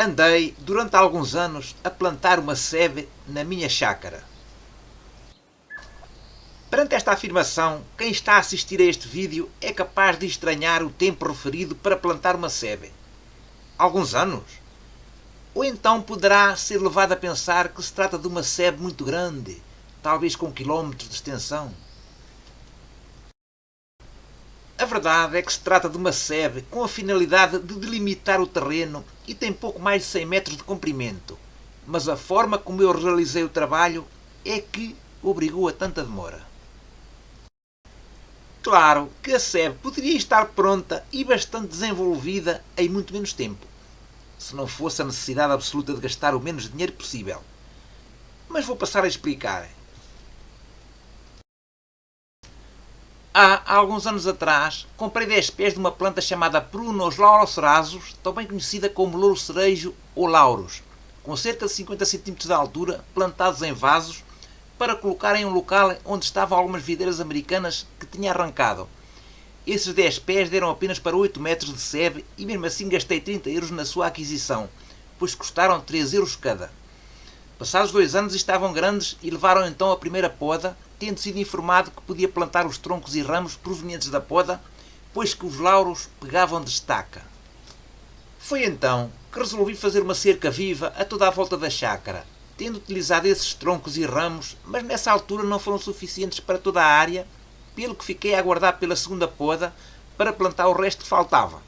Andei, durante alguns anos, a plantar uma sebe na minha chácara. Perante esta afirmação, quem está a assistir a este vídeo é capaz de estranhar o tempo referido para plantar uma sebe. Alguns anos? Ou então poderá ser levado a pensar que se trata de uma sebe muito grande, talvez com quilómetros de extensão. A verdade é que se trata de uma sebe com a finalidade de delimitar o terreno e tem pouco mais de 100 metros de comprimento. Mas a forma como eu realizei o trabalho é que obrigou a tanta demora. Claro que a sebe poderia estar pronta e bastante desenvolvida em muito menos tempo, se não fosse a necessidade absoluta de gastar o menos dinheiro possível. Mas vou passar a explicar. Há alguns anos atrás, comprei 10 pés de uma planta chamada Prunus laurocerasus, também conhecida como louro cerejo ou lauros, com cerca de 50 cm de altura, plantados em vasos, para colocar em um local onde estavam algumas videiras americanas que tinha arrancado. Esses 10 pés deram apenas para 8 metros de sebe e mesmo assim gastei 30 euros na sua aquisição, pois custaram 3 euros cada. Passados 2 anos estavam grandes e levaram então a primeira poda, tendo sido informado que podia plantar os troncos e ramos provenientes da poda, pois que os lauros pegavam de estaca. Foi então que resolvi fazer uma cerca viva a toda a volta da chácara, tendo utilizado esses troncos e ramos, mas nessa altura não foram suficientes para toda a área, pelo que fiquei a aguardar pela segunda poda para plantar o resto que faltava.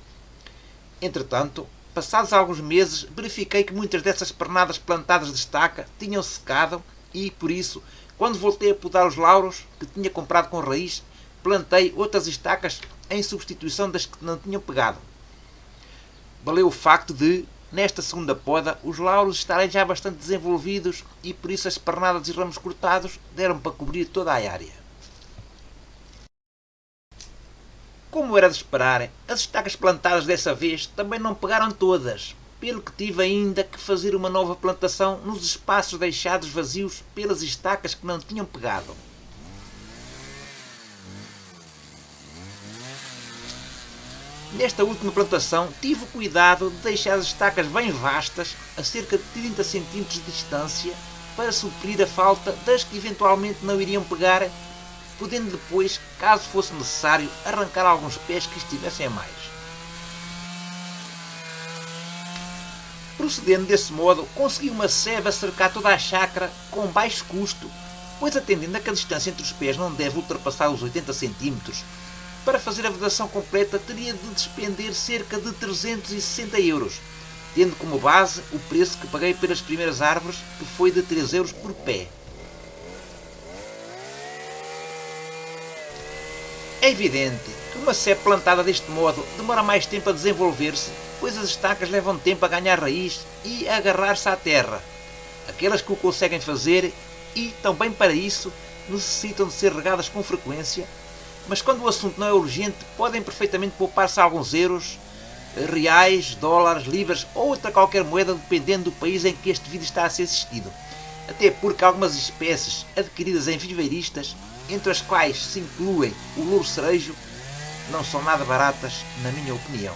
Entretanto, passados alguns meses, verifiquei que muitas dessas pernadas plantadas de estaca tinham secado e, por isso, quando voltei a podar os lauros, que tinha comprado com raiz, plantei outras estacas em substituição das que não tinham pegado. Valeu o facto de, nesta segunda poda, os lauros estarem já bastante desenvolvidos e, por isso, as pernadas e ramos cortados deram para cobrir toda a área. Como era de esperar, as estacas plantadas dessa vez também não pegaram todas, pelo que tive ainda que fazer uma nova plantação nos espaços deixados vazios pelas estacas que não tinham pegado. Nesta última plantação tive o cuidado de deixar as estacas bem vastas, a cerca de 30 cm de distância, para suprir a falta das que eventualmente não iriam pegar, podendo depois, caso fosse necessário, arrancar alguns pés que estivessem a mais. Procedendo desse modo, consegui uma sebe a cercar toda a chácara com baixo custo, pois atendendo a que a distância entre os pés não deve ultrapassar os 80 cm, para fazer a vedação completa teria de despender cerca de 360 euros, tendo como base o preço que paguei pelas primeiras árvores, que foi de 3 euros por pé. É evidente que uma sebe plantada deste modo demora mais tempo a desenvolver-se, pois as estacas levam tempo a ganhar raiz e a agarrar-se à terra. Aquelas que o conseguem fazer e, também para isso, necessitam de ser regadas com frequência, mas quando o assunto não é urgente, podem perfeitamente poupar-se alguns euros, reais, dólares, libras ou outra qualquer moeda, dependendo do país em que este vídeo está a ser assistido. Até porque algumas espécies adquiridas em viveiristas, entre as quais se incluem o louro cerejo, não são nada baratas, na minha opinião.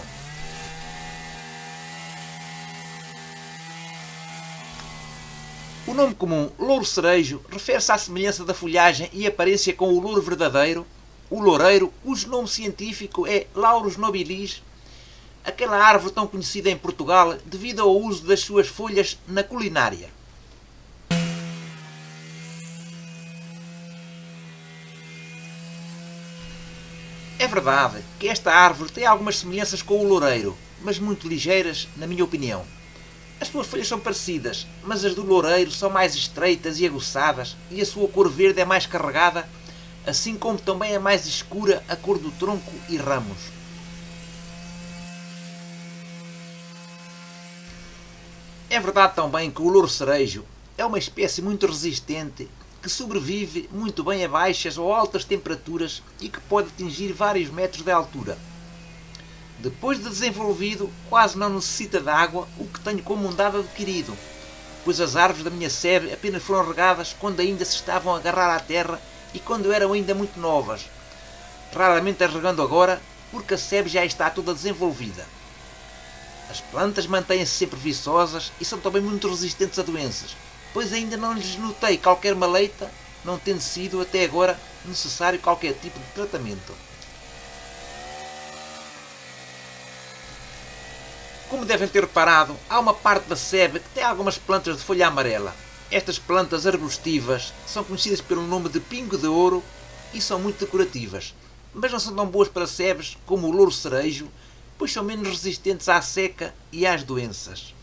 O nome comum louro cerejo refere-se à semelhança da folhagem e aparência com o louro verdadeiro, o loureiro, cujo nome científico é Laurus nobilis, aquela árvore tão conhecida em Portugal devido ao uso das suas folhas na culinária. É verdade que esta árvore tem algumas semelhanças com o loureiro, mas muito ligeiras, na minha opinião. As suas folhas são parecidas, mas as do loureiro são mais estreitas e aguçadas e a sua cor verde é mais carregada, assim como também é mais escura a cor do tronco e ramos. É verdade também que o louro cerejo é uma espécie muito resistente que sobrevive muito bem a baixas ou altas temperaturas e que pode atingir vários metros de altura. Depois de desenvolvido, quase não necessita de água, o que tenho como um dado adquirido, pois as árvores da minha sebe apenas foram regadas quando ainda se estavam a agarrar à terra e quando eram ainda muito novas. Raramente as regando agora, porque a sebe já está toda desenvolvida. As plantas mantêm-se sempre viçosas e são também muito resistentes a doenças, pois ainda não lhes notei qualquer maleita, não tendo sido até agora necessário qualquer tipo de tratamento. Como devem ter reparado, há uma parte da sebe que tem algumas plantas de folha amarela. Estas plantas arbustivas são conhecidas pelo nome de pingo de ouro e são muito decorativas, mas não são tão boas para sebes como o louro cerejo, pois são menos resistentes à seca e às doenças.